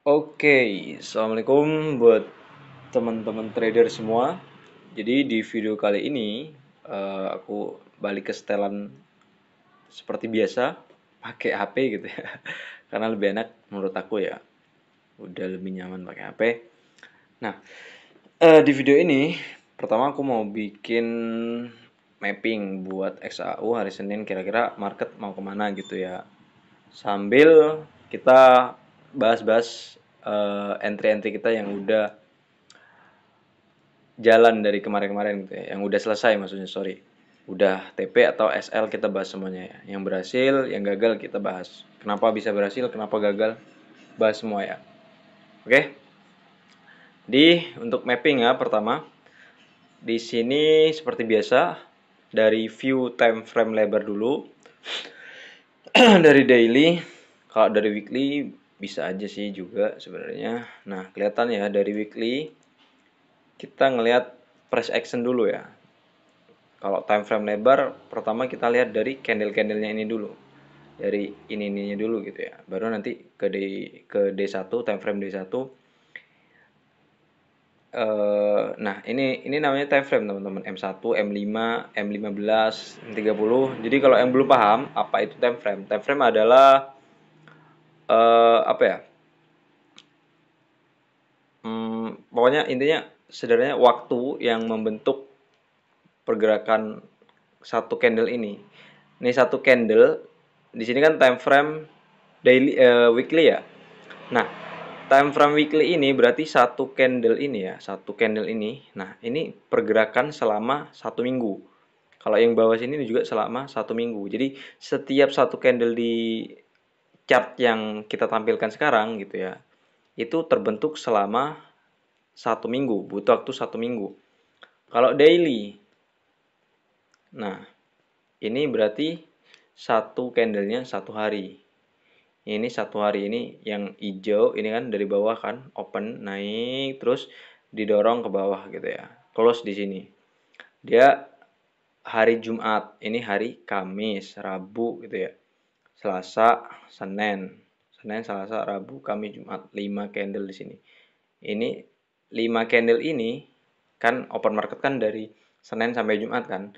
Oke, assalamualaikum buat teman-teman trader semua. Jadi di video kali ini aku balik ke setelan seperti biasa, pakai HP gitu ya, karena lebih enak menurut aku ya. Udah lebih nyaman pakai HP. Nah, di video ini pertama aku mau bikin mapping buat XAU hari Senin kira-kira market mau kemana gitu ya. Sambil kita bahas-bahas entry-entry kita yang udah jalan dari kemarin-kemarin gitu ya, yang udah selesai maksudnya, sorry. Udah TP atau SL kita bahas semuanya ya. Yang berhasil, yang gagal kita bahas. Kenapa bisa berhasil, kenapa gagal, bahas semua ya. Oke. Untuk mapping ya pertama, di sini seperti biasa dari view time frame lebar dulu. Dari daily, kalau dari weekly bisa aja sih juga sebenarnya. Nah, kelihatan ya dari weekly kita ngelihat price action dulu ya. Kalau time frame lebar, pertama kita lihat dari candle-candlenya ini dulu. Dari ini-ininya dulu gitu ya. Baru nanti ke D1, time frame D1. Nah, ini namanya time frame teman-teman. M1, M5, M15, M30. Jadi kalau yang belum paham apa itu time frame? Time frame adalah apa ya? Pokoknya intinya sederhananya waktu yang membentuk pergerakan satu candle ini. Ini satu candle, di sini kan time frame daily weekly ya. Nah, time frame weekly ini berarti satu candle ini ya, satu candle ini. Nah, ini pergerakan selama 1 minggu. Kalau yang bawah sini juga selama 1 minggu. Jadi setiap satu candle di chart yang kita tampilkan sekarang gitu ya, itu terbentuk selama 1 minggu, butuh waktu 1 minggu. Kalau daily, nah ini berarti satu candlenya 1 hari. Ini 1 hari ini yang hijau ini kan dari bawah kan open naik terus didorong ke bawah gitu ya. Close di sini. Dia hari Jumat, ini hari Kamis, Rabu gitu ya. Selasa, Senin. Senin, Selasa, Rabu, Kamis, Jumat. 5 candle di sini. Ini 5 candle ini kan open market kan dari Senin sampai Jumat kan.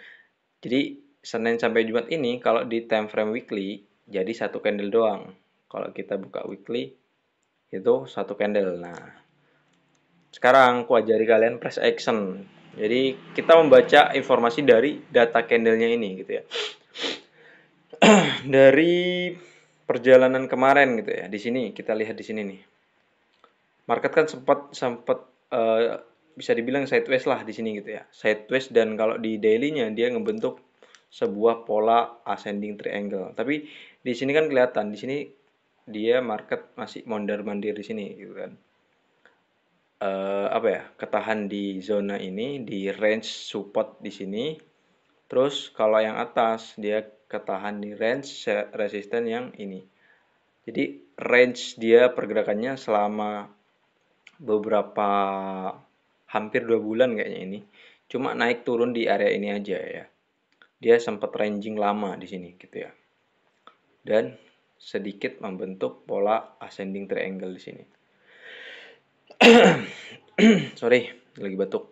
Jadi Senin sampai Jumat ini kalau di time frame weekly jadi satu candle doang. Kalau kita buka weekly itu satu candle. Nah, sekarang aku ajari kalian price action. Jadi kita membaca informasi dari data candlenya ini gitu ya. Dari perjalanan kemarin gitu ya. Di sini kita lihat di sini nih. Market kan sempat sempat bisa dibilang sideways lah di sini gitu ya. Sideways dan kalau di daily-nya dia ngebentuk sebuah pola ascending triangle. Tapi di sini kan kelihatan di sini dia market masih mondar-mandir di sini gitu kan. Apa ya? Ketahan di zona ini di range support di sini. Terus kalau yang atas dia ketahan di range resisten yang ini. Jadi range dia pergerakannya selama beberapa hampir 2 bulan kayaknya ini. Cuma naik turun di area ini aja ya. Dia sempat ranging lama di sini gitu ya. Dan sedikit membentuk pola ascending triangle di sini. Sorry, lagi batuk.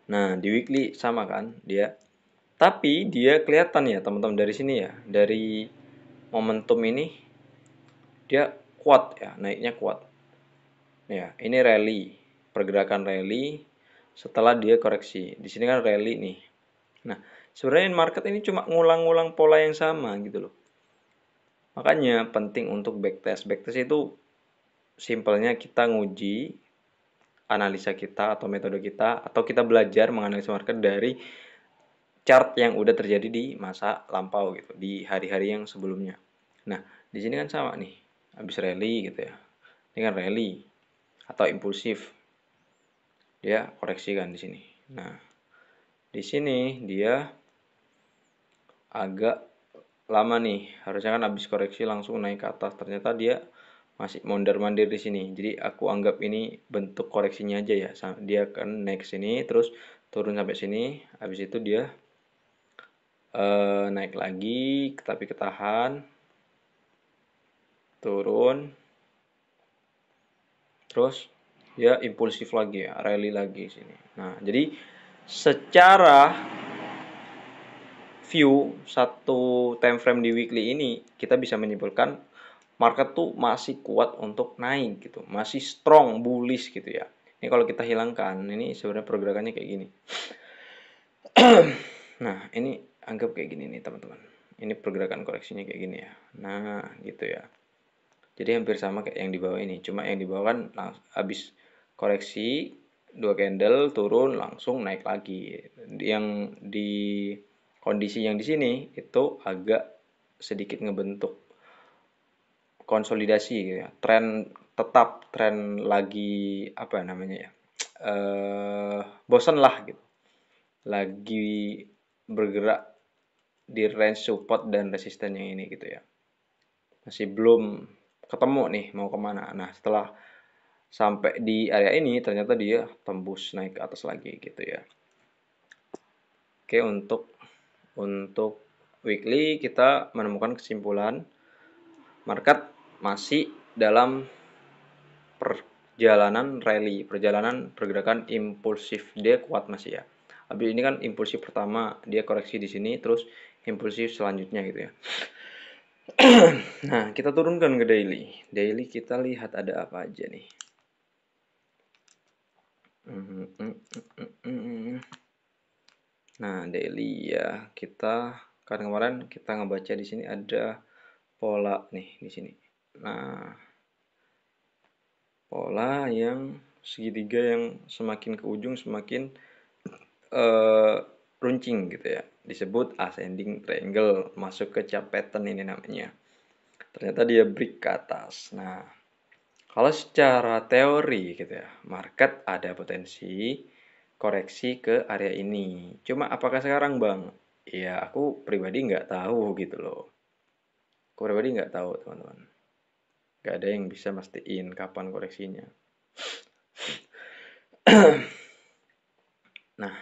Nah, di weekly sama kan dia. Tapi dia kelihatan ya teman-teman dari sini ya. Dari momentum ini dia kuat ya, naiknya kuat. Ya, ini rally, pergerakan rally setelah dia koreksi. Di sini kan rally nih. Nah, sebenarnya market ini cuma ngulang-ngulang pola yang sama gitu loh. Makanya penting untuk backtest. Backtest itu simpelnya kita nguji analisa kita atau metode kita atau kita belajar menganalisa market dari chart yang udah terjadi di masa lampau gitu, di hari-hari yang sebelumnya. Nah, di sini kan sama nih. Habis rally gitu ya. Ini kan rally atau impulsif. Dia koreksi kan di sini. Nah, di sini dia agak lama nih. Harusnya kan habis koreksi langsung naik ke atas. Ternyata dia masih mondar-mandir di sini. Jadi aku anggap ini bentuk koreksinya aja ya. Dia kan naik ke sini terus turun sampai sini. Habis itu dia naik lagi tapi ketahan, turun, terus ya impulsif lagi ya, rally lagi sini. Nah, jadi secara view satu time frame di weekly ini kita bisa menyimpulkan market tuh masih kuat untuk naik gitu, masih strong bullish gitu ya. Ini kalau kita hilangkan, ini sebenarnya pergerakannya kayak gini. Nah, ini anggap kayak gini nih teman-teman. Ini pergerakan koreksinya kayak gini ya. Nah, gitu ya. Jadi hampir sama kayak yang di bawah ini. Cuma yang di bawah kan habis koreksi 2 candle turun langsung naik lagi. Yang di kondisi yang di sini itu agak sedikit ngebentuk konsolidasi gitu ya. Tren lagi apa namanya ya? Bosan lah gitu. Lagi bergerak di range support dan resisten yang ini gitu ya. Masih belum ketemu nih mau kemana. Nah, setelah sampai di area ini ternyata dia tembus naik ke atas lagi gitu ya. Oke, untuk weekly kita menemukan kesimpulan market masih dalam perjalanan rally, perjalanan pergerakan impulsif. Dia kuat masih ya. Habis ini kan impulsif pertama, dia koreksi di sini terus impulsif selanjutnya gitu ya. Nah, kita turunkan ke daily. Daily kita lihat ada apa aja nih. Nah, daily ya, kita kan kemarin kita ngebaca di sini ada pola nih di sini. Nah, pola yang segitiga yang semakin ke ujung semakin runcing gitu ya. Disebut ascending triangle, masuk ke chart pattern ini namanya. Ternyata dia break ke atas. Nah, kalau secara teori gitu ya, market ada potensi koreksi ke area ini. Cuma apakah sekarang bang? Ya aku pribadi nggak tahu gitu loh. Aku pribadi nggak tahu teman-teman. Nggak ada yang bisa mastiin kapan koreksinya. Nah,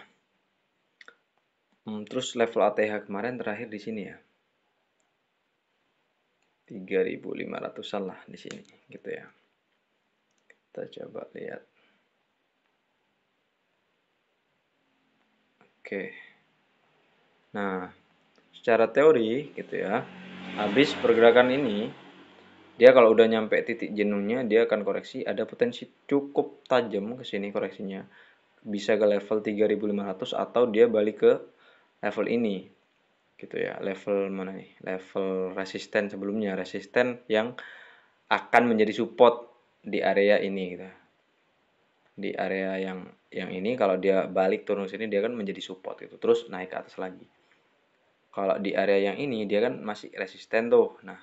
terus level ATH kemarin terakhir di sini ya. 3.500-an lah di sini gitu ya. Kita coba lihat. Oke. Nah, secara teori gitu ya, habis pergerakan ini dia kalau udah nyampe titik jenuhnya dia akan koreksi, ada potensi cukup tajam ke sini koreksinya. Bisa ke level 3.500 atau dia balik ke level ini. Gitu ya. Level mana nih? Level resisten sebelumnya, resisten yang akan menjadi support di area ini gitu. Di area yang ini kalau dia balik turun sini dia kan menjadi support gitu. Terus naik ke atas lagi. Kalau di area yang ini dia kan masih resisten tuh. Nah,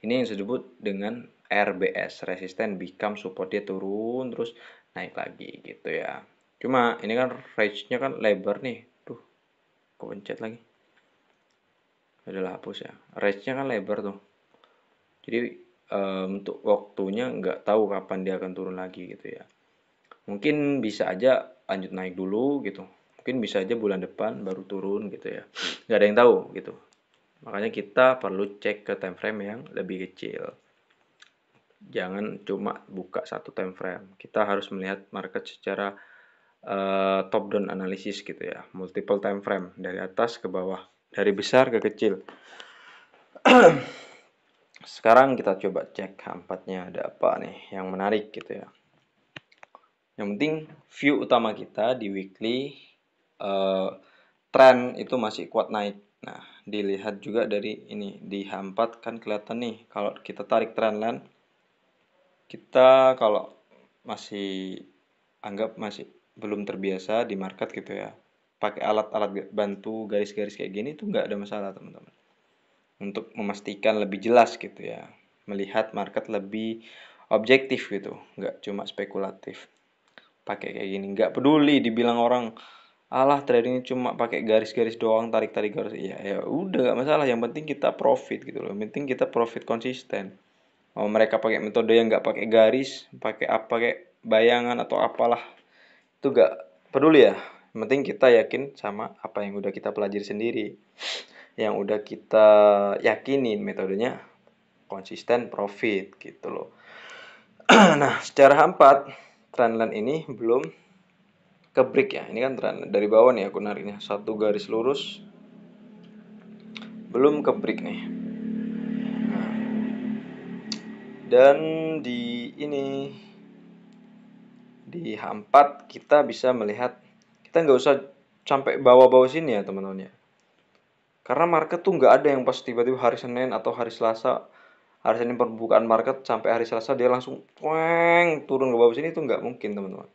ini yang disebut dengan RBS, resisten become support, dia turun terus naik lagi gitu ya. Cuma ini kan range-nya kan lebar nih. Tuh, kepencet lagi. Adalah hapus ya. Range-nya kan lebar tuh. Jadi untuk waktunya nggak tahu kapan dia akan turun lagi gitu ya. Mungkin bisa aja lanjut naik dulu gitu. Mungkin bisa aja bulan depan baru turun gitu ya. Nggak ada yang tahu gitu. Makanya kita perlu cek ke time frame yang lebih kecil. Jangan cuma buka satu time frame. Kita harus melihat market secara top down analisis gitu ya. Multiple time frame dari atas ke bawah, dari besar ke kecil. Sekarang kita coba cek H4-nya ada apa nih yang menarik gitu ya. Yang penting view utama kita di weekly tren itu masih kuat naik. Nah, dilihat juga dari ini di H4 kan kelihatan nih kalau kita tarik trendline kita kalau masih anggap masih belum terbiasa di market gitu ya. Pakai alat-alat bantu garis-garis kayak gini tuh nggak ada masalah teman-teman. Untuk memastikan lebih jelas gitu ya. Melihat market lebih objektif gitu, nggak cuma spekulatif. Pakai kayak gini, nggak peduli dibilang orang alah trading cuma pakai garis-garis doang, tarik-tarik garis. Ya udah nggak masalah, yang penting kita profit gitu loh. Yang penting kita profit konsisten. Mau mereka pakai metode yang nggak pakai garis, pakai apa, pakai bayangan atau apalah, itu nggak peduli ya. Yang penting kita yakin sama apa yang udah kita pelajari sendiri, yang udah kita yakinin metodenya, konsisten profit gitu loh. Nah, secara H4 trendline ini belum ke break ya. Ini kan trendline dari bawah nih aku nariknya. Satu garis lurus belum ke break nih. Dan di ini di H4 kita bisa melihat, kita nggak usah sampai bawah-bawah sini ya teman-teman ya. Karena market tuh nggak ada yang pas tiba-tiba hari Senin atau hari Selasa, hari Senin pembukaan market sampai hari Selasa dia langsung weng turun ke bawah sini, itu nggak mungkin teman-teman.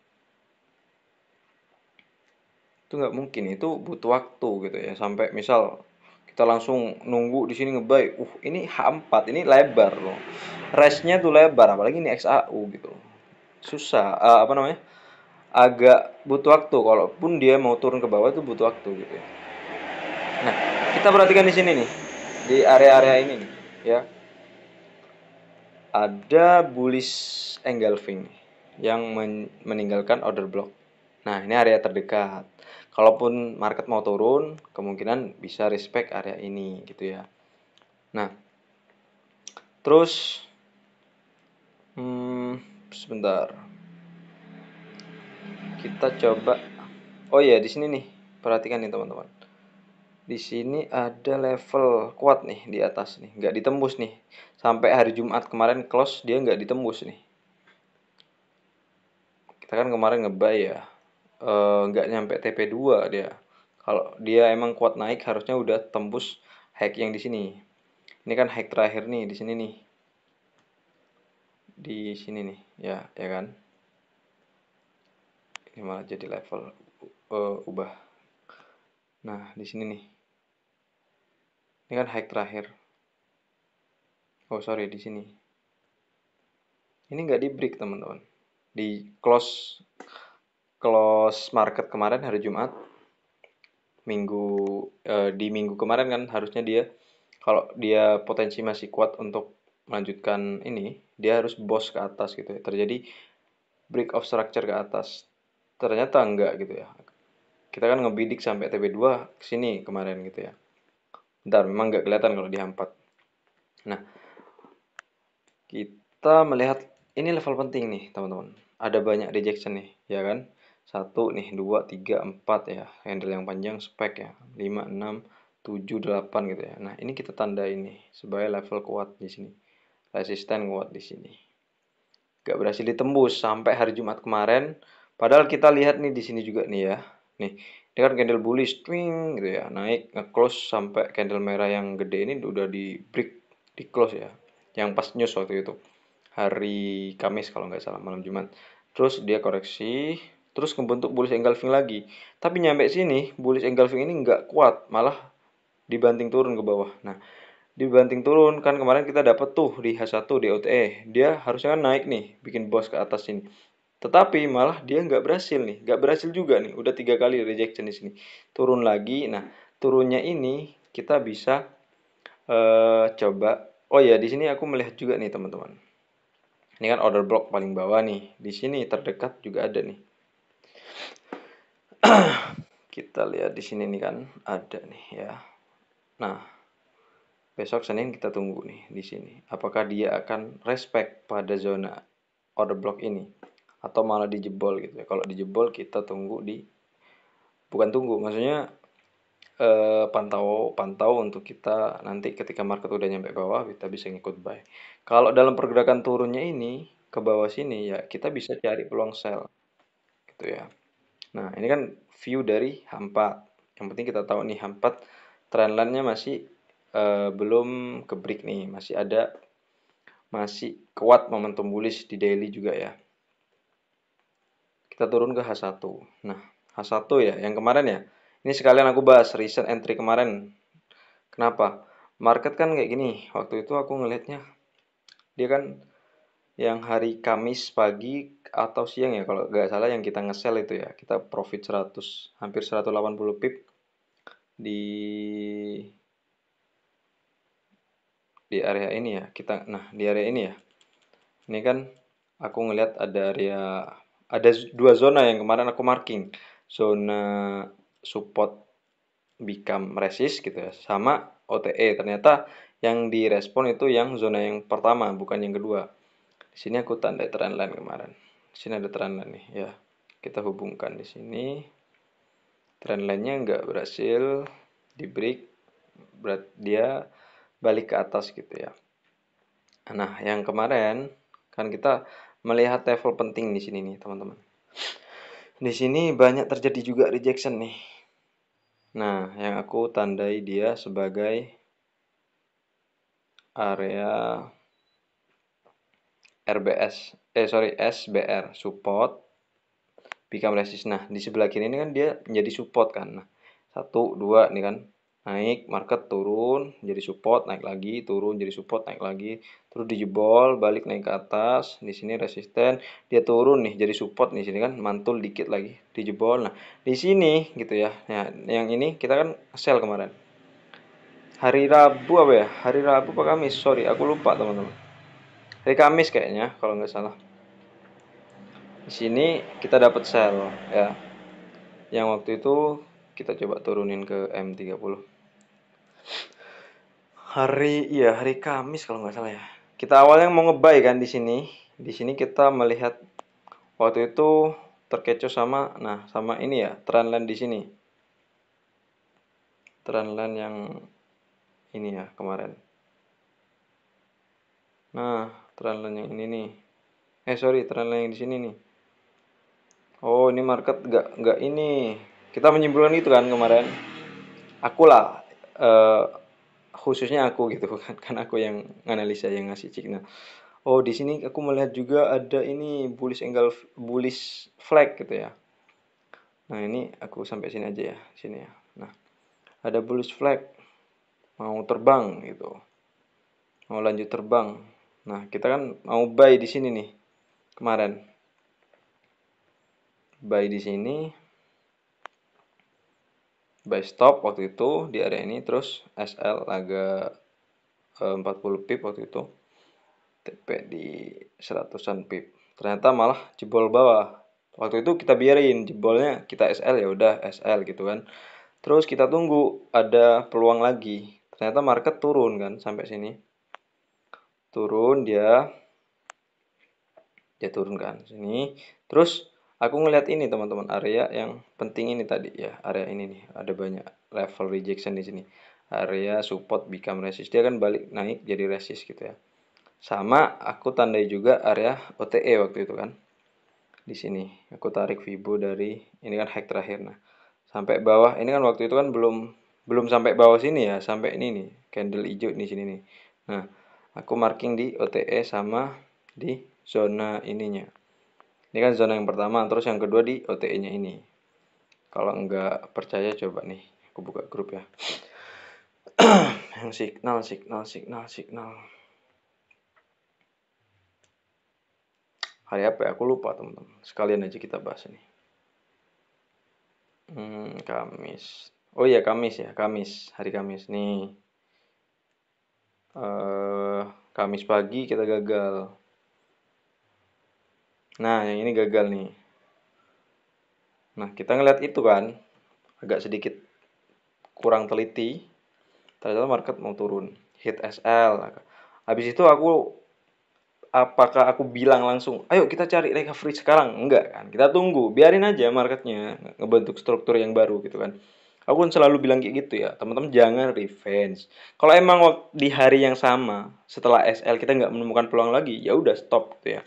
Itu nggak mungkin, itu butuh waktu gitu ya. Sampai misal kita langsung nunggu di sini ngebuy, ini H4 ini lebar loh. Restnya tuh lebar, apalagi ini XAU gitu. Susah, apa namanya? Agak butuh waktu. Kalaupun dia mau turun ke bawah itu butuh waktu gitu ya. Nah, kita perhatikan di sini nih, di area-area ini nih, ya. Ada bullish engulfing yang meninggalkan order block. Nah, ini area terdekat. Kalaupun market mau turun, kemungkinan bisa respect area ini gitu ya. Nah, terus sebentar. Kita coba. Oh iya, di sini nih. Perhatikan nih teman-teman. Di sini ada level kuat nih di atas nih, nggak ditembus nih. Sampai hari Jumat kemarin close dia nggak ditembus nih. Kita kan kemarin ngebuy ya, nggak nyampe TP2 dia. Kalau dia emang kuat naik harusnya udah tembus high yang di sini. Ini kan high terakhir nih di sini nih. Di sini nih, ya kan. Ini malah jadi level ubah. Nah, di sini nih. Ini kan high terakhir. Oh, sorry di sini. Ini nggak di break, teman-teman. Di close close market kemarin hari Jumat, minggu di minggu kemarin kan harusnya dia, kalau dia potensi masih kuat untuk melanjutkan ini, dia harus boss ke atas gitu ya. Terjadi break of structure ke atas. Ternyata enggak gitu ya. Kita kan ngebidik sampai TP2 ke sini kemarin gitu ya. Bentar, memang nggak kelihatan kalau di H4. Nah, kita melihat ini level penting nih, teman-teman. Ada banyak rejection nih, ya kan? Satu nih, dua, tiga, empat ya. Handle yang panjang spek ya. 5, 6, 7, 8 gitu ya. Nah, ini kita tanda ini sebagai level kuat di sini. Resisten kuat di sini. Gak berhasil ditembus sampai hari Jumat kemarin. Padahal kita lihat nih di sini juga nih ya. Nih, ini kan candle bullish, twing gitu ya. Naik nge-close sampai candle merah yang gede ini udah di break, di close ya. Yang pas news waktu itu. Hari Kamis kalau nggak salah, malam Jumat. Terus dia koreksi, terus membentuk bullish engulfing lagi. Tapi nyampe sini, bullish engulfing ini nggak kuat, malah dibanting turun ke bawah. Nah, dibanting turun kan kemarin kita dapat tuh di H1 di OTE. Dia harusnya kan naik nih, bikin boss ke atas sini. Tetapi malah dia nggak berhasil nih, nggak berhasil juga nih. Udah 3 kali rejection di sini. Turun lagi. Nah, turunnya ini kita bisa coba. Oh ya, di sini aku melihat juga nih teman-teman. Ini kan order block paling bawah nih. Di sini terdekat juga ada nih. Kita lihat di sini nih kan ada nih ya. Nah, besok Senin kita tunggu nih di sini. Apakah dia akan respect pada zona order block ini atau malah dijebol gitu ya. Kalau dijebol kita tunggu di, bukan tunggu, maksudnya pantau pantau untuk kita nanti ketika market udah nyampe bawah kita bisa ngikut buy. Kalau dalam pergerakan turunnya ini ke bawah sini ya kita bisa cari peluang sell gitu ya. Nah, ini kan view dari H4. Yang penting kita tahu nih H4 trendline-nya masih belum ke break nih, masih kuat momentum bullish di daily juga ya. Kita turun ke H1. Nah, H1 ya, yang kemarin ya. Ini sekalian aku bahas recent entry kemarin. Kenapa? Market kan kayak gini. Waktu itu aku ngelihatnya dia kan yang hari Kamis pagi atau siang ya kalau nggak salah yang kita nge-sell itu ya. Kita profit 100, hampir 180 pip di area ini ya. Di area ini ya. Ini kan aku ngelihat ada dua zona yang kemarin aku marking. Zona support become resist gitu ya, sama OTE. Ternyata yang direspon itu yang zona yang pertama bukan yang kedua. Di sini aku tandai trendline kemarin. Di sini ada trendline nih ya. Kita hubungkan di sini. Trendline-nya nggak berhasil di break, berat dia balik ke atas gitu ya. Nah, yang kemarin kan kita melihat level penting di sini nih, teman-teman. Di sini banyak terjadi juga rejection nih. Nah, yang aku tandai dia sebagai area SBR support become resist. Nah, di sebelah kiri ini kan dia menjadi support kan. Nah, 1 2 nih kan. Naik, market turun, jadi support, naik lagi, turun, jadi support, naik lagi, terus dijebol, balik naik ke atas, di sini resisten, dia turun nih, jadi support di sini kan, mantul dikit lagi, dijebol. Nah, di sini gitu ya. Nah, yang ini kita kan sell kemarin. Hari Rabu apa ya? Hari Rabu apa Kamis? Sorry, aku lupa teman-teman. Hari Kamis kayaknya, kalau nggak salah. Di sini kita dapat sell ya. Yang waktu itu kita coba turunin ke M30. Hari Kamis kalau nggak salah ya. Kita awalnya mau nge-buy kan di sini. Di sini kita melihat waktu itu terkecoh sama ini ya, trendline di sini. Trendline yang ini ya kemarin. Nah, trendline yang ini nih. Sorry, trendline yang di sini nih. Oh, ini market nggak ini. Kita menyimpulkan itu kan kemarin. Aku lah khususnya aku gitu kan aku yang analisa yang ngasih signal. Oh, di sini aku melihat juga ada ini bullish flag gitu ya. Nah, ini aku sampai sini aja ya, sini ya. Nah, ada bullish flag mau terbang gitu. Mau lanjut terbang. Nah, kita kan mau buy di sini nih kemarin. Buy di sini. Buy stop waktu itu di area ini terus SL agak 40 pip waktu itu. TP di 100-an pip. Ternyata malah jebol bawah. Waktu itu kita biarin jebolnya, kita SL ya udah SL gitu kan. Terus kita tunggu ada peluang lagi. Ternyata market turun kan sampai sini. Turun dia turun kan sini. Terus aku ngeliat ini teman-teman, area yang penting ini tadi ya, area ini nih. Ada banyak level rejection di sini. Area support become resist. Dia kan balik naik jadi resist gitu ya. Sama aku tandai juga area OTE waktu itu kan. Di sini aku tarik Fibo dari ini kan hack terakhir. Nah, sampai bawah ini kan waktu itu kan belum belum sampai bawah sini ya, sampai ini nih, candle hijau di sini nih. Nah, aku marking di OTE sama di zona ininya. Ini kan zona yang pertama, terus yang kedua di OTE-nya ini. Kalau enggak percaya coba nih, aku buka grup ya. Yang signal. Hari apa ya? Aku lupa teman-teman. Sekalian aja kita bahas ini. Kamis. Oh iya Kamis ya, hari Kamis nih. Kamis pagi kita gagal. Nah, yang ini gagal nih. Nah, kita ngeliat itu kan agak sedikit kurang teliti. Ternyata market mau turun, hit SL. Habis itu apakah aku bilang langsung, ayo kita cari recovery sekarang? Enggak kan, kita tunggu, biarin aja marketnya ngebentuk struktur yang baru gitu kan. Aku kan selalu bilang kayak gitu ya, teman-teman jangan revenge. Kalau emang di hari yang sama setelah SL kita nggak menemukan peluang lagi, ya udah stop gitu ya.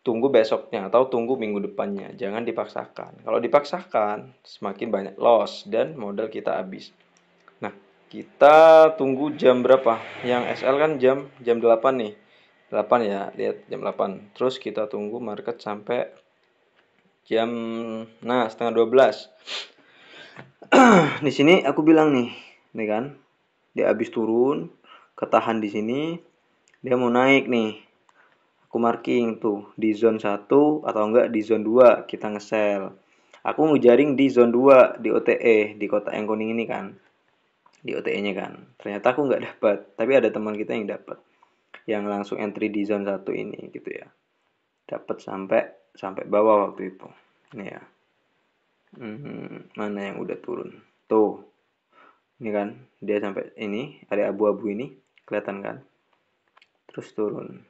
Tunggu besoknya atau tunggu minggu depannya, jangan dipaksakan. Kalau dipaksakan semakin banyak loss dan modal kita habis. Nah, kita tunggu jam berapa? Yang SL kan jam 8 nih. 8 ya, lihat jam 8. Terus kita tunggu market sampai jam setengah 12. Di sini aku bilang nih kan. Dia habis turun, ketahan di sini, dia mau naik nih. Aku marking tuh di zone 1 atau enggak di zone 2 kita nge-sell. Aku ngejaring di zone 2 di OTE di kotak yang kuning ini kan. Di OTE-nya kan. Ternyata aku nggak dapat, tapi ada teman kita yang dapat. Yang langsung entry di zone 1 ini gitu ya. Dapat sampai bawah waktu itu. Ini ya. Mana yang udah turun? Tuh. Ini kan, dia sampai ini, ada abu-abu ini, kelihatan kan? Terus turun.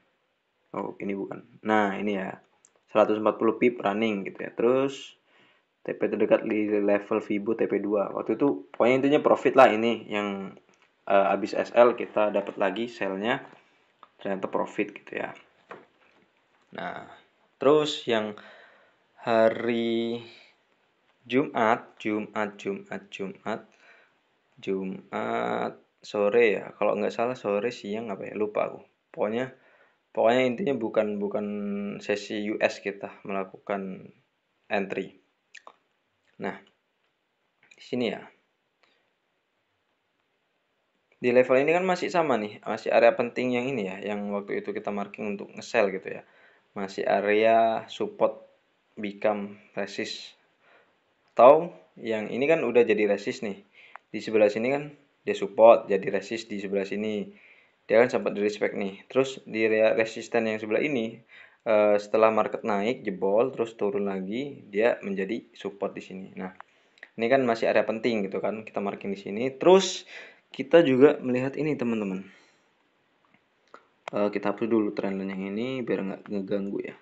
Oh, ini bukan. Nah, ini ya. 140 pip running gitu ya. Terus TP terdekat di level Vibo TP2. Waktu itu pokoknya intinya profit lah ini yang habis SL kita dapat lagi selnya ternyata profit gitu ya. Nah, terus yang hari Jumat sore ya. Kalau nggak salah sore siang apa ya lupa aku. Pokoknya pokoknya intinya bukan bukan sesi US kita melakukan entry. Nah, di sini ya. Di level ini kan masih sama nih, masih area penting yang ini ya, yang waktu itu kita marking untuk nge-sell gitu ya. Masih area support become resist. Atau yang ini kan udah jadi resist nih. Di sebelah sini kan dia support jadi resist di sebelah sini. Dia kan sempat di respect nih. Terus di area resisten yang sebelah ini setelah market naik jebol terus turun lagi dia menjadi support di sini. Nah, ini kan masih area penting gitu kan. Kita marking di sini. Terus kita juga melihat ini teman-teman. Kita hapus dulu trendline yang ini biar nggak ngeganggu ya.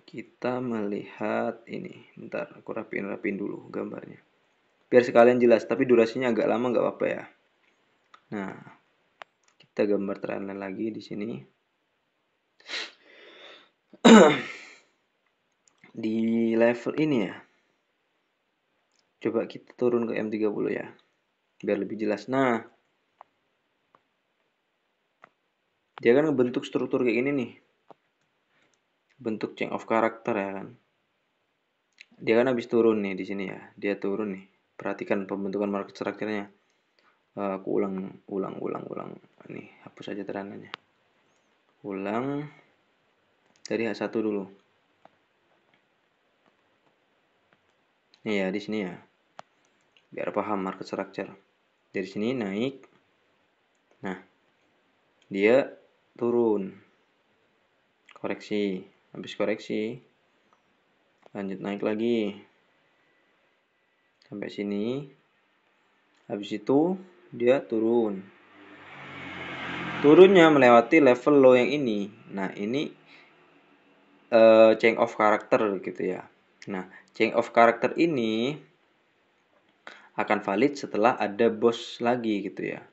Kita melihat ini. Bentar, aku rapiin dulu gambarnya. Biar sekalian jelas, tapi durasinya agak lama nggak apa-apa ya. Nah, kita gambar trendline lagi di sini. Di level ini ya. Coba kita turun ke M30 ya. Biar lebih jelas. Nah, dia kan ngebentuk struktur kayak gini nih. Bentuk change of character ya kan. Dia kan habis turun nih di sini ya. Dia turun nih. Perhatikan pembentukan market structure-nya. Aku ulang. Nih, hapus aja trendline-nya. Ulang dari H1 dulu. Nih ya, di sini ya. Biar paham market structure. Dari sini naik. Nah, dia turun. Koreksi. Habis koreksi, lanjut naik lagi. Sampai sini. Habis itu dia turun. Turunnya melewati level low yang ini. Nah, ini change of character gitu ya. Nah, change of character ini akan valid setelah ada boss lagi gitu ya.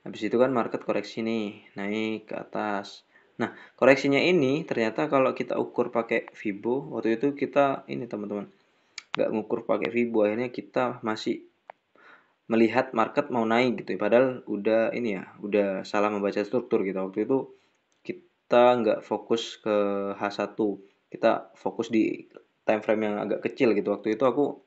Habis itu kan market koreksi nih, naik ke atas. Nah, koreksinya ini ternyata kalau kita ukur pakai Fibo, waktu itu kita ini teman-teman, nggak ngukur pakai Fibo, akhirnya kita masih melihat market mau naik gitu ya. Padahal udah ini ya, udah salah membaca struktur gitu. Waktu itu kita nggak fokus ke H1, kita fokus di time frame yang agak kecil gitu. Waktu itu aku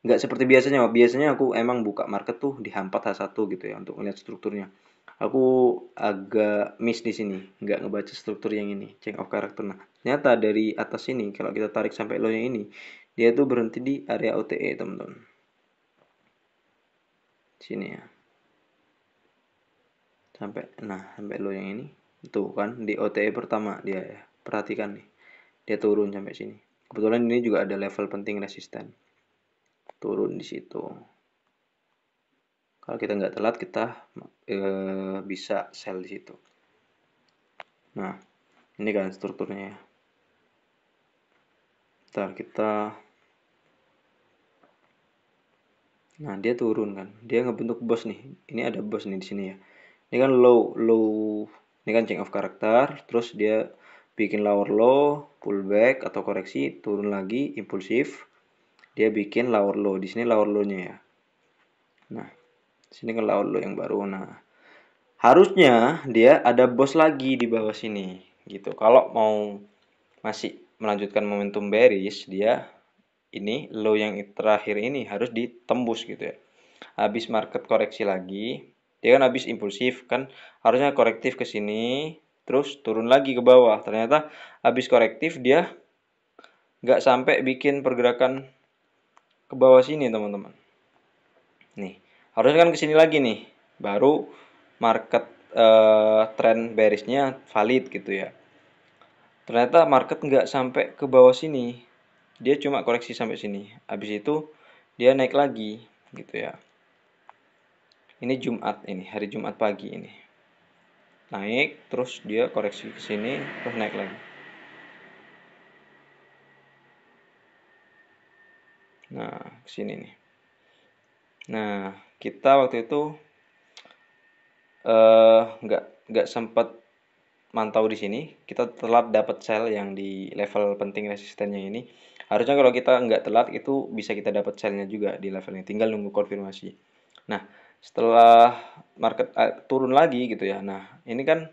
nggak seperti biasanya. Biasanya aku emang buka market tuh di H4 H1 gitu ya untuk melihat strukturnya. Aku agak miss di sini, nggak ngebaca struktur yang ini, change of character. Nah, ternyata dari atas sini kalau kita tarik sampai low yang ini, dia tuh berhenti di area OTE, teman-teman. Sini ya. Sampai low yang ini. Tuh kan di OTE pertama dia ya. Perhatikan nih. Dia turun sampai sini. Kebetulan ini juga ada level penting resisten. Turun di situ. Kalau kita nggak telat kita bisa sell di situ. Nah, ini kan strukturnya ya. Ntar kita Nah, dia turun kan. Dia ngebentuk boss nih. Ini ada boss nih di sini ya. Ini kan low. Ini kan change of character, terus dia bikin lower low, pullback atau koreksi, turun lagi, impulsif. Dia bikin lower low. Di sini lower low-nya ya. Nah, di sini kan lower low yang baru. Nah, harusnya dia ada boss lagi di bawah sini gitu. Kalau mau masih melanjutkan momentum bearish, dia ini low yang terakhir ini harus ditembus gitu ya. Habis market koreksi lagi, dia kan habis impulsif kan harusnya korektif ke sini, terus turun lagi ke bawah. Ternyata habis korektif dia nggak sampai bikin pergerakan ke bawah sini teman-teman. Nih, harusnya kan ke sini lagi nih, baru market trend bearishnya valid gitu ya. Ternyata market nggak sampai ke bawah sini, dia cuma koreksi sampai sini. Habis itu dia naik lagi gitu ya. Ini Jumat ini, hari Jumat pagi ini. naik, terus dia koreksi ke sini, terus naik lagi. Nah, ke sini nih. Nah, kita waktu itu nggak sempat mantau di sini. Kita telat dapat sel yang di level penting resistennya ini. Harusnya kalau kita nggak telat itu bisa kita dapat selnya juga di level ini. Tinggal nunggu konfirmasi. Nah, setelah market turun lagi gitu ya. Nah, ini kan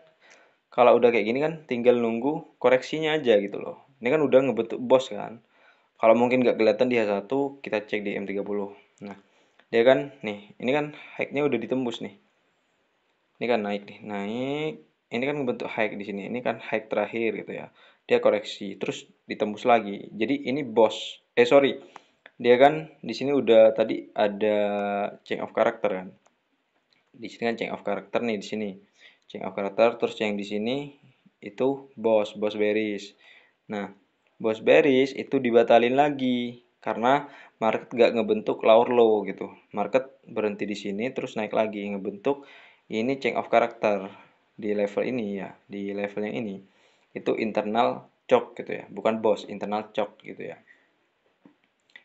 kalau udah kayak gini kan tinggal nunggu koreksinya aja gitu loh. Ini kan udah ngebentuk bos kan. Kalau mungkin nggak kelihatan di H1, kita cek di M30. Nah, dia kan nih, ini kan high-nya udah ditembus nih. Ini kan naik nih, naik. Ini kan bentuk high di sini. Ini kan high terakhir gitu ya. Dia koreksi, terus ditembus lagi. Jadi ini boss. Sorry. Dia kan di sini udah tadi ada change of character kan. Di sini kan change of character nih di sini. Change of character terus yang di sini itu boss bearish. Nah, boss bearish itu dibatalin lagi karena market nggak ngebentuk lower low gitu. Market berhenti di sini terus naik lagi ngebentuk ini change of character di level ini ya, di level yang ini. Itu internal choke gitu ya, bukan boss, internal choke gitu ya.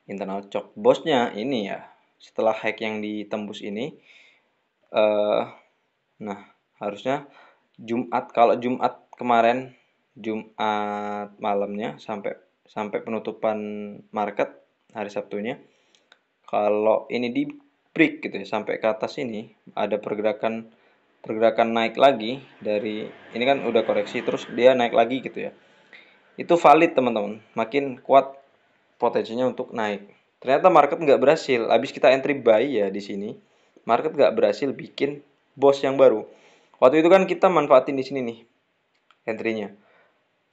Internal choke. Bosnya ini ya, setelah hack yang ditembus ini eh nah, harusnya Jumat, kalau Jumat kemarin, Jumat malamnya sampai sampai penutupan market hari Sabtunya, kalau ini di break gitu ya sampai ke atas ini ada pergerakan pergerakan naik lagi dari ini kan udah koreksi terus dia naik lagi gitu ya. Itu valid teman-teman, makin kuat potensinya untuk naik. Ternyata market nggak berhasil. Habis kita entry buy ya di sini, market nggak berhasil bikin bos yang baru. Waktu itu kan kita manfaatin di sini nih entry-nya.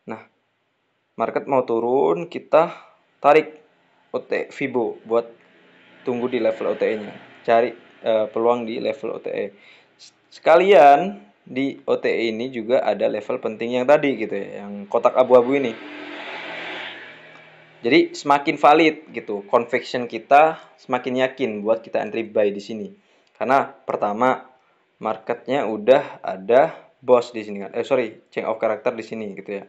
Nah, market mau turun, kita tarik OT Fibo buat tunggu di level OTE-nya. Cari peluang di level OTE. Sekalian di OTE ini juga ada level penting yang tadi gitu ya, yang kotak abu-abu ini. Jadi semakin valid gitu, conviction kita semakin yakin buat kita entry buy di sini. Karena pertama marketnya udah ada boss di sini kan. Change of character di sini gitu ya.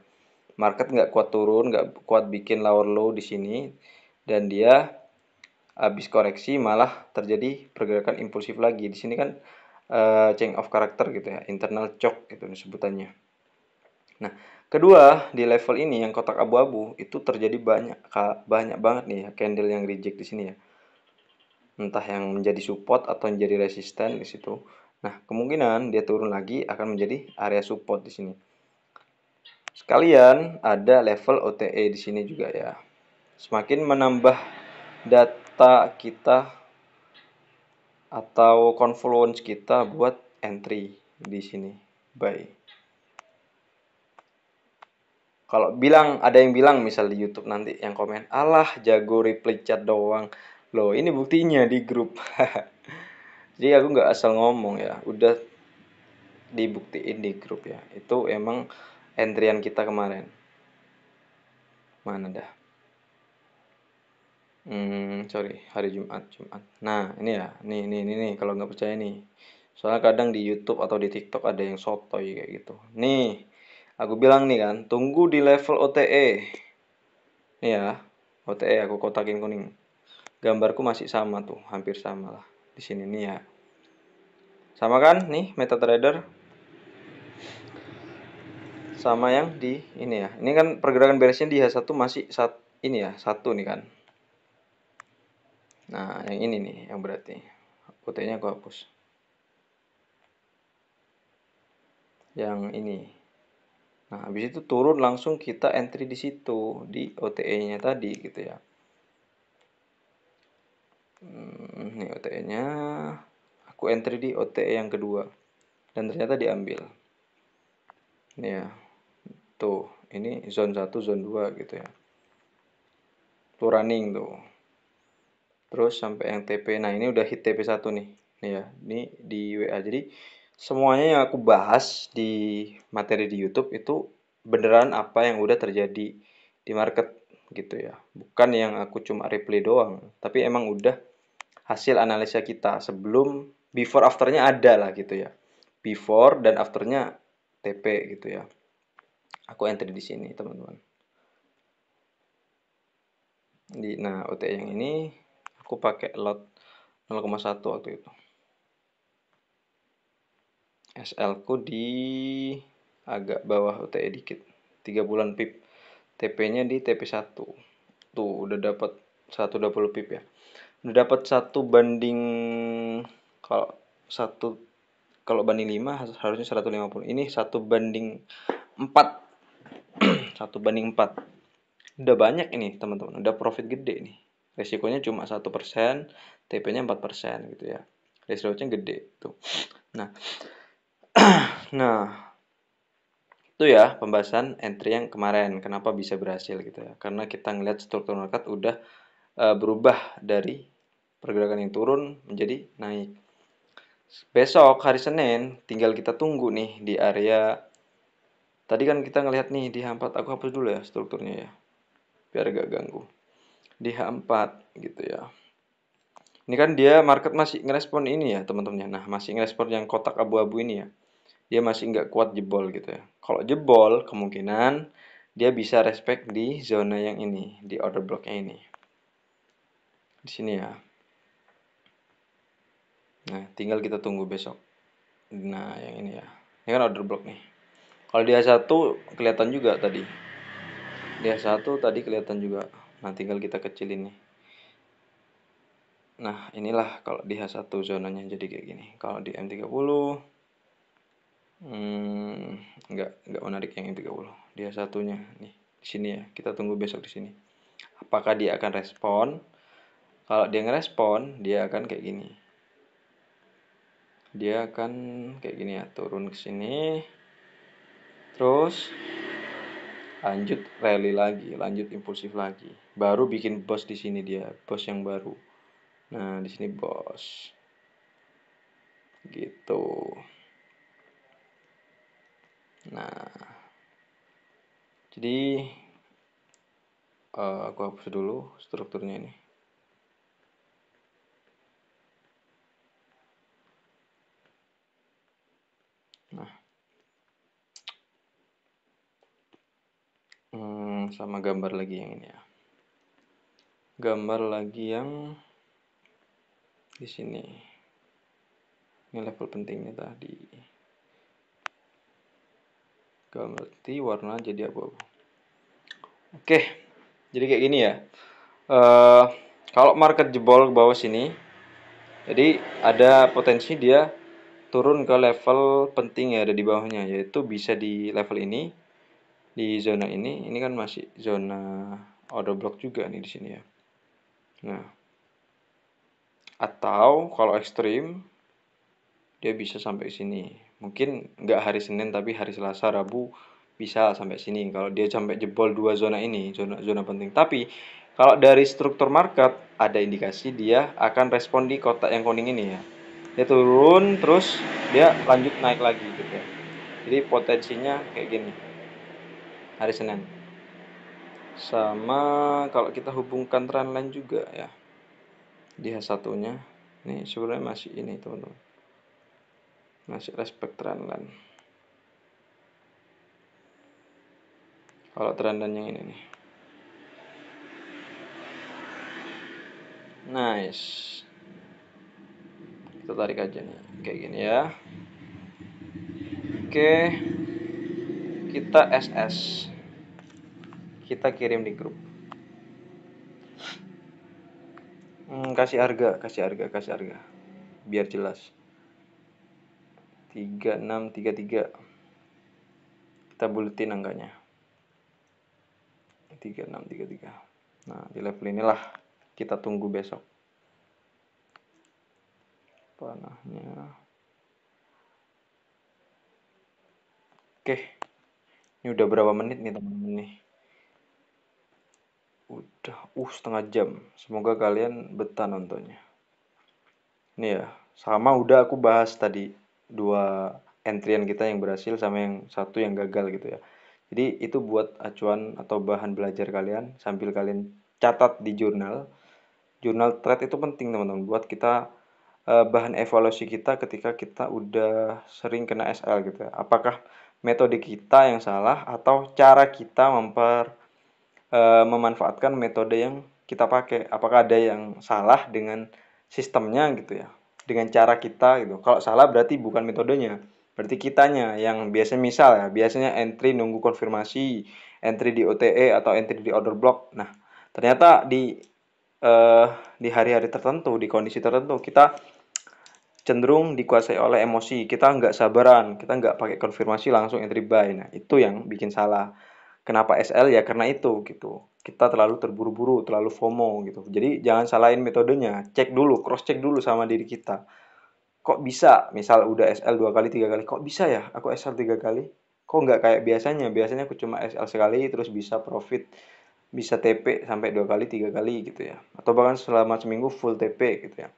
Market nggak kuat turun, nggak kuat bikin lower low di sini, dan dia habis koreksi malah terjadi pergerakan impulsif lagi. Di sini kan change of character gitu ya, internal choke gitu sebutannya. Nah, kedua di level ini yang kotak abu-abu itu terjadi banyak banyak banget nih ya candle yang reject di sini ya. Entah yang menjadi support atau menjadi resisten di situ. Nah, kemungkinan dia turun lagi akan menjadi area support di sini. Sekalian ada level OTE di sini juga ya. Semakin menambah data kita atau confluence kita buat entry di sini. Buy. Kalau bilang ada yang bilang misal di YouTube nanti yang komen, "Alah, jago reply chat doang." Loh, ini buktinya di grup. Jadi aku nggak asal ngomong ya, udah dibuktiin di grup ya. Itu emang entryan kita kemarin. Mana dah? Sorry, hari Jumat, Jumat. Nah, ini ya, nih, kalau nggak percaya nih. Soalnya kadang di YouTube atau di TikTok ada yang sotoy kayak gitu. Nih, aku bilang nih kan, tunggu di level OTE. Nih ya, OTE aku kotakin kuning. Gambarku masih sama tuh, hampir sama lah. Di sini nih ya. Sama kan nih MetaTrader sama yang di ini ya. Ini kan pergerakan beresnya di H1 masih ini ya, satu nih kan. Nah, yang ini nih yang berarti. OTE-nya aku hapus. Yang ini. Nah, habis itu turun langsung kita entry di situ di OTE-nya tadi gitu ya. Ini OTE-nya. Aku entry di OTE yang kedua dan ternyata diambil. Ini ya. Tuh, ini zone 1, zone 2 gitu ya. Tuh running tuh. Terus sampai yang TP. Nah, ini udah hit TP1 nih. Nih ya, ini di WA. Jadi semuanya yang aku bahas di materi di YouTube itu beneran apa yang udah terjadi di market gitu ya. Bukan yang aku cuma replay doang, tapi emang udah hasil analisa kita sebelum before afternya ada lah gitu ya. Before dan afternya TP gitu ya. Aku entry di sini, teman-teman. Nah, OTE yang ini aku pakai lot 0,1 waktu itu. SL ku di agak bawah OTE dikit. 3 bulan pip. TP-nya di TP1. Tuh, udah dapat 120 pip ya. Udah dapat 1 banding, kalau satu kalau banding 5 harusnya 150. Ini 1 banding 4. 1 banding 4. Udah banyak ini, teman-teman. Udah profit gede nih. Resikonya cuma 1%, TP-nya 4% gitu ya. Resikonya gede tuh. Nah, nah, itu ya pembahasan entry yang kemarin. Kenapa bisa berhasil gitu ya. Karena kita ngeliat struktur market udah berubah dari pergerakan yang turun menjadi naik. Besok hari Senin tinggal kita tunggu nih di area. Tadi kan kita ngelihat nih di H4, aku hapus dulu ya strukturnya ya. Biar gak ganggu. Di H4 gitu ya. Ini kan dia market masih ngerespon ini ya teman-teman. Nah, masih ngerespon yang kotak abu-abu ini ya. Dia masih nggak kuat jebol gitu ya. Kalau jebol kemungkinan dia bisa respect di zona yang ini, di order blocknya ini. Di sini ya. Nah, tinggal kita tunggu besok. Nah, yang ini ya. Ini kan order block nih. Kalau di H1 kelihatan juga tadi. Di H1 tadi kelihatan juga. Nah, tinggal kita kecilin nih. Nah, inilah kalau di H1 zonanya jadi kayak gini. Kalau di M30 nggak menarik yang M30. Di H1-nya nih. Di sini ya. Kita tunggu besok di sini. Apakah dia akan respon? Kalau dia ngerespon, dia akan kayak gini. Dia akan kayak gini ya, turun ke sini. Terus lanjut rally lagi, lanjut impulsif lagi. Baru bikin bos di sini dia, bos yang baru. Nah, di sini bos. Gitu. Nah, jadi aku hapus dulu strukturnya ini. Nah, sama gambar lagi yang ini ya. Gambar lagi yang di sini. Ini level pentingnya tadi. Gambar warna jadi abu-abu. Oke, jadi kayak gini ya. Eh, Kalau market jebol ke bawah sini, jadi ada potensi dia turun ke level penting ya ada di bawahnya, yaitu bisa di level ini, di zona ini. Ini kan masih zona order block juga nih di sini ya. Nah, atau kalau ekstrim dia bisa sampai sini. Mungkin nggak hari Senin tapi hari Selasa, Rabu bisa sampai sini. Kalau dia sampai jebol dua zona ini, zona penting. Tapi kalau dari struktur market ada indikasi dia akan respon di kotak yang kuning ini ya. Dia turun terus dia lanjut naik lagi gitu ya. Jadi potensinya kayak gini hari Senin. Sama kalau kita hubungkan trendline juga ya. Di H1-nya nih sebenarnya masih ini teman-teman. Masih respect trendline. Kalau trendline yang ini nih. Nice. Kita tarik aja nih kayak gini ya. Oke, kita SS. Kita kirim di grup. Kasih harga. Biar jelas. 3633. Kita buletin angkanya. 3633. Nah, di level inilah kita tunggu besok. Panahnya. Oke. Ini udah berapa menit nih teman-teman nih? Udah setengah jam. Semoga kalian betah nontonnya. Ini ya, sama udah aku bahas tadi dua entryan kita yang berhasil sama yang satu yang gagal gitu ya. Jadi itu buat acuan atau bahan belajar kalian sambil kalian catat di jurnal. Jurnal trade itu penting teman-teman buat kita bahan evaluasi kita ketika kita udah sering kena SL gitu ya. Apakah metode kita yang salah atau cara kita memanfaatkan metode yang kita pakai? Apakah ada yang salah dengan sistemnya gitu ya? Dengan cara kita gitu. Kalau salah berarti bukan metodenya, berarti kitanya yang biasanya misal ya, biasanya entry nunggu konfirmasi, entry di OTE atau entry di order block. Nah, ternyata di hari-hari tertentu, di kondisi tertentu kita cenderung dikuasai oleh emosi. Kita nggak sabaran, kita nggak pakai konfirmasi langsung entry buy. Nah, itu yang bikin salah. Kenapa SL ya karena itu gitu. Kita terlalu terburu-buru, terlalu FOMO gitu. Jadi jangan salahin metodenya, cek dulu, cross check dulu sama diri kita. Kok bisa? Misal udah SL 2 kali, 3 kali, kok bisa ya aku SL 3 kali? Kok nggak kayak biasanya? Biasanya aku cuma SL sekali terus bisa profit, bisa TP sampai 2 kali, 3 kali gitu ya. Atau bahkan selama seminggu full TP gitu ya.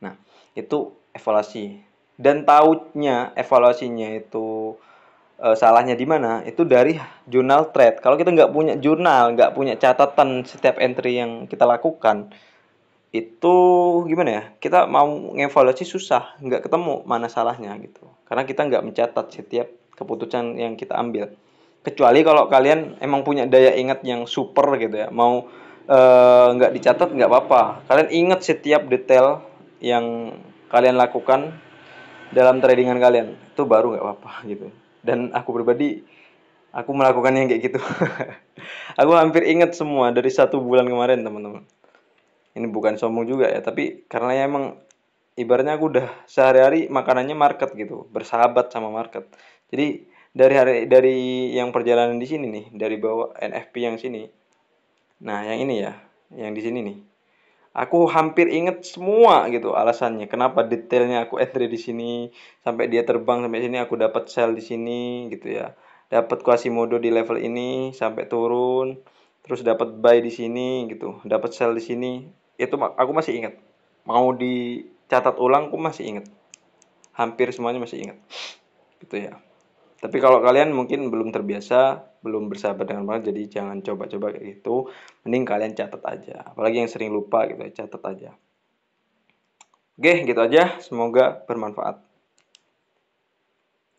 Nah, itu evaluasi. Dan taunya evaluasinya itu salahnya di mana? Itu dari jurnal trade. Kalau kita nggak punya jurnal, nggak punya catatan setiap entry yang kita lakukan, itu gimana ya? Kita mau ngevaluasi susah, nggak ketemu mana salahnya gitu. Karena kita nggak mencatat setiap keputusan yang kita ambil. Kecuali kalau kalian emang punya daya ingat yang super gitu ya, mau nggak dicatat nggak apa-apa. Kalian ingat setiap detail yang kalian lakukan dalam tradingan kalian, itu baru nggak apa-apa gitu. Dan aku pribadi, aku melakukan yang kayak gitu. Aku hampir ingat semua dari 1 bulan kemarin, teman-teman. Ini bukan sombong juga ya, tapi karena ya emang ibaratnya aku udah sehari-hari makanannya market gitu, bersahabat sama market. Jadi dari yang perjalanan di sini nih, dari bawah NFP yang sini. Nah, yang ini ya, yang di sini nih. Aku hampir inget semua gitu alasannya. Kenapa detailnya aku entry di sini, sampai dia terbang sampai sini aku dapat sell di sini gitu ya. Dapat Quasimodo di level ini sampai turun, terus dapat buy di sini gitu, dapat sell di sini. Itu aku masih ingat. Mau dicatat ulang aku masih ingat. Hampir semuanya masih ingat. Gitu ya. Tapi kalau kalian mungkin belum terbiasa, belum bersahabat dengan banget, jadi jangan coba-coba kayak gitu. Mending kalian catat aja. Apalagi yang sering lupa gitu ya, catat aja. Oke, gitu aja. Semoga bermanfaat.